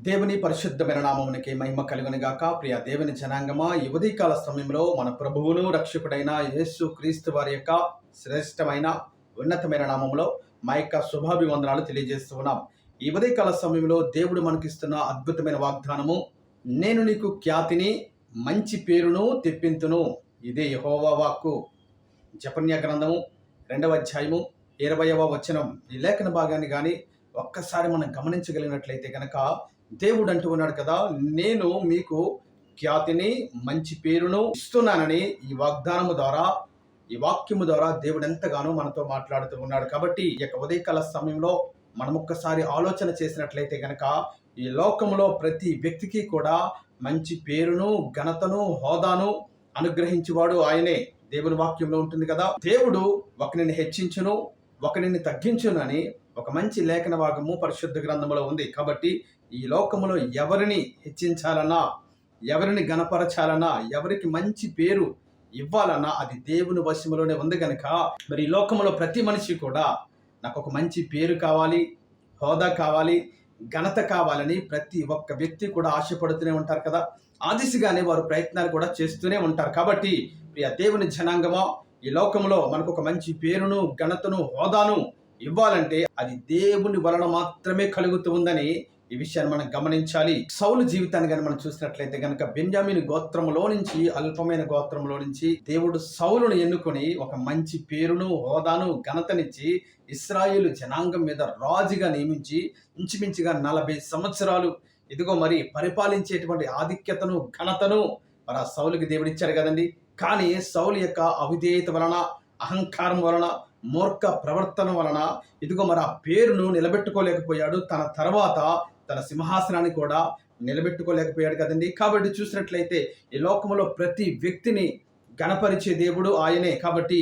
దేవుని పరిశుద్ధమైన నామమునికి మహిమ కలుగును గాక. ప్రియ దేవుని జనాంగమా, ఈ ఉదయకాల సమయంలో మన ప్రభువును రక్షకుడైన యేసు క్రీస్తు వారి యొక్క శ్రేష్టమైన ఉన్నతమైన నామములో మా యొక్క శుభాభివందనాలు తెలియజేస్తూ ఉన్నాం. ఈ ఉదయకాల సమయంలో దేవుడు మనకిస్తున్న అద్భుతమైన వాగ్దానము, నేను నీకు ఖ్యాతిని మంచి పేరును తెప్పింతును. ఇదే యెహోవా వాక్కు. జెఫన్యా గ్రంథము 2వ అధ్యాయము 20వ వచనం. ఈ లేఖన భాగాన్ని కానీ ఒక్కసారి మనం గమనించగలిగినట్లయితే కనుక దేవుడు అంటూ ఉన్నాడు కదా, నేను మీకు ఖ్యాతిని మంచి పేరును ఇస్తున్నానని ఈ వాగ్దానము ద్వారా, ఈ వాక్యము ద్వారా దేవుడు ఎంతగానో మనతో మాట్లాడుతూ ఉన్నాడు. కాబట్టి ఈ యొక్క ఉదయకాల సమయంలో మనం ఒక్కసారి ఆలోచన చేసినట్లయితే కనుక ఈ లోకంలో ప్రతి వ్యక్తికి కూడా మంచి పేరును, ఘనతను, హోదాను అనుగ్రహించేవాడు ఆయనే. దేవుని వాక్యంలో ఉంటుంది కదా, దేవుడు ఒకరిని హెచ్చించును, ఒకరిని తగ్గించును అని ఒక మంచి లేఖన భాగము పరిశుద్ధ గ్రంథంలో ఉంది. కాబట్టి ఈ లోకములో ఎవరిని హెచ్చించాలన్నా, ఎవరిని గణపరచాలన్నా, ఎవరికి మంచి పేరు ఇవ్వాలన్నా అది దేవుని వశములోనే ఉంది కనుక, మరి ఈ లోకంలో ప్రతి మనిషి కూడా నాకు ఒక మంచి పేరు కావాలి, హోదా కావాలి, ఘనత కావాలని ప్రతి ఒక్క వ్యక్తి కూడా ఆశపడుతూనే ఉంటారు కదా. ఆ దిశగానే వారు ప్రయత్నాలు కూడా చేస్తూనే ఉంటారు. కాబట్టి ప్రియ దేవుని జనాంగమా, ఈ లోకంలో మనకు ఒక మంచి పేరును, ఘనతను, హోదాను ఇవ్వాలంటే అది దేవుని వలన మాత్రమే కలుగుతూ ఉందని ఈ విషయాన్ని మనం గమనించాలి. సౌలు జీవితాన్ని కానీ మనం చూసినట్లయితే కనుక బెన్యామీను గోత్రములో నుంచి, అల్పమైన గోత్రములో నుంచి దేవుడు సౌలును ఎన్నుకొని ఒక మంచి పేరును, హోదాను, ఘనతనిచ్చి ఇశ్రాయేలు జనాంగం మీద రాజుగా నియమించి ఇంచుమించుగా 40 సంవత్సరాలు ఇదిగో మరి పరిపాలించేటువంటి ఆధిక్యతను, ఘనతను మరి ఆ సౌలుకి దేవుడు ఇచ్చాడు కదండి. కానీ సౌలు యొక్క అవిధేయత వలన, అహంకారం వలన, మూర్ఖ ప్రవర్తన వలన ఇదిగో మరి ఆ పేరును నిలబెట్టుకోలేకపోయాడు. తన తర్వాత తన సింహాసనాన్ని కూడా నిలబెట్టుకోలేకపోయాడు కదండి. కాబట్టి చూసినట్లయితే ఈ లోకంలో ప్రతి వ్యక్తిని గణపరిచే దేవుడు ఆయనే. కాబట్టి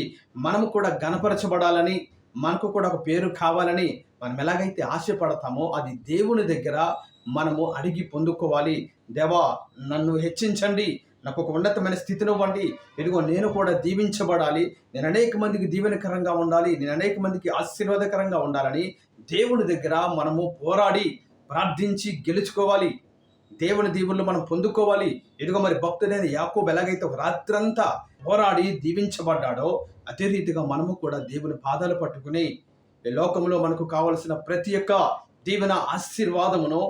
మనము కూడా గణపరచబడాలని, మనకు కూడా ఒక పేరు కావాలని మనం ఎలాగైతే ఆశపడతామో అది దేవుని దగ్గర మనము అడిగి పొందుకోవాలి. దేవా, నన్ను హెచ్చించండి, నాకు ఒక ఉన్నతమైన స్థితిని ఇవ్వండి, ఇదిగో నేను కూడా దీవించబడాలి, నేను అనేక మందికి దీవెనకరంగా ఉండాలి, నేను అనేక మందికి ఆశీర్వాదకరంగా ఉండాలని దేవుని దగ్గర మనము పోరాడి ప్రార్థించి గెలుచుకోవాలి. దేవుని దీవులను మనం పొందుకోవాలి. ఇదిగో మరి భక్తుడైన యాకోబు ఎలాగైతే ఒక రాత్రంతా పోరాడి దీవించబడ్డాడో అదే రీతిగా మనము కూడా దేవుని పాదాలు పట్టుకుని ఈ లోకంలో మనకు కావలసిన ప్రతి ఒక్క దీవెన, ఆశీర్వాదమును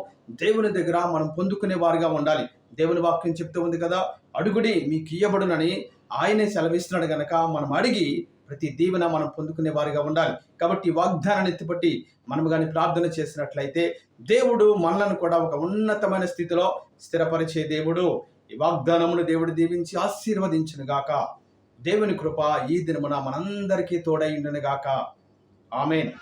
దేవుని దగ్గర మనం పొందుకునే వారిగా ఉండాలి. దేవుని వాక్యం చెప్తూ ఉంది కదా, అడుగుడి మీకు ఇయ్యబడునని ఆయనే సెలవిస్తున్నాడు గనక మనం అడిగి ప్రతి దీవెన మనం పొందుకునే వారిగా ఉండాలి. కాబట్టి ఈ వాగ్దానాన్ని ఎత్తిపట్టి మనం కానీ ప్రార్థన చేసినట్లయితే దేవుడు మనలను కూడా ఒక ఉన్నతమైన స్థితిలో స్థిరపరిచే దేవుడు. ఈ వాగ్దానమును దేవుడు దీవించి ఆశీర్వదించును గాక. దేవుని కృప ఈ దినమున మనందరికీ తోడై ఉండును గాక. ఆమేన్.